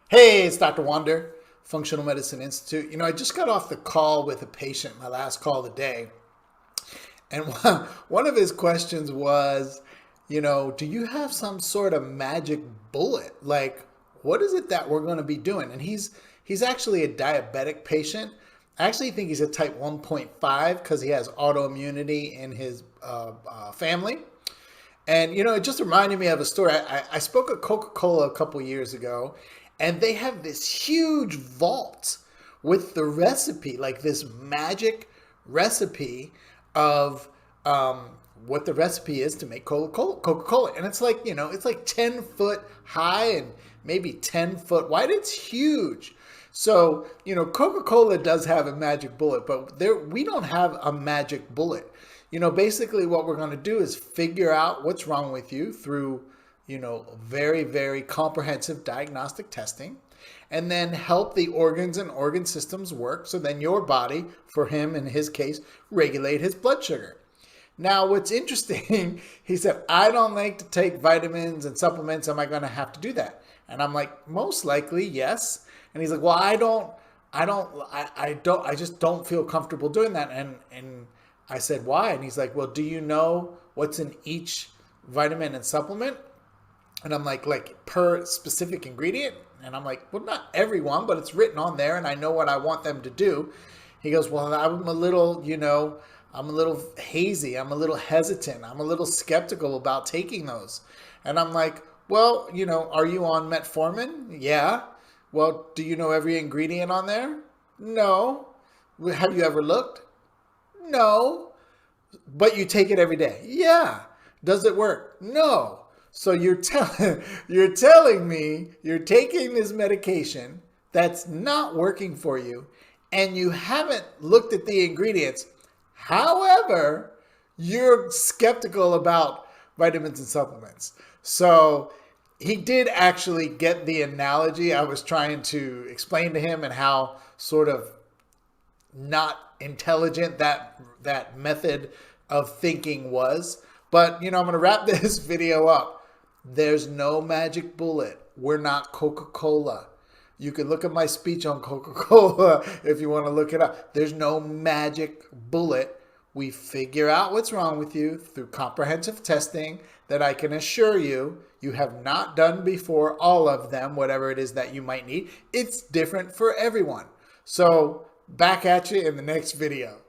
Hey, it's Dr. Wander, Functional Medicine Institute. I just got off the call with a patient, my last call of the day. And one of his questions was, do you have some sort of magic bullet? Like, what is it that we're going to be doing? And he's actually a diabetic patient. I actually think he's a type 1.5 because he has autoimmunity in his family. And it just reminded me of a story. I spoke at Coca-Cola a couple years ago, and they have this huge vault with the recipe, like this magic recipe of what the recipe is to make Coca-Cola. And it's like, it's like 10 foot high and maybe 10 foot wide. It's huge. So, Coca-Cola does have a magic bullet, but we don't have a magic bullet. Basically what we're going to do is figure out what's wrong with you through, very, very comprehensive diagnostic testing, and then help the organs and organ systems work. So then your body, for him in his case, regulate his blood sugar. Now, what's interesting, he said, I don't like to take vitamins and supplements. Am I going to have to do that? And I'm like, most likely, yes. And he's like, well, I just don't feel comfortable doing that. And I said, why? And he's like, well, do you know what's in each vitamin and supplement? And I'm like per specific ingredient? And I'm like, well, not everyone, but it's written on there and I know what I want them to do. He goes, well, I'm a little hazy. I'm a little hesitant. I'm a little skeptical about taking those. And I'm like, well, are you on Metformin? Yeah. Well, do you know every ingredient on there? No. Have you ever looked? No. But you take it every day? Yeah. Does it work? No. So you're telling me you're taking this medication that's not working for you and you haven't looked at the ingredients. However, you're skeptical about vitamins and supplements. So he did actually get the analogy I was trying to explain to him and how sort of not intelligent that method of thinking was. But, I'm going to wrap this video up. There's no magic bullet. We're not Coca-Cola. You can look at my speech on Coca-Cola if you want to look it up. There's no magic bullet. We figure out what's wrong with you through comprehensive testing that I can assure you have not done before, all of them, whatever it is that you might need. It's different for everyone. So back at you in the next video.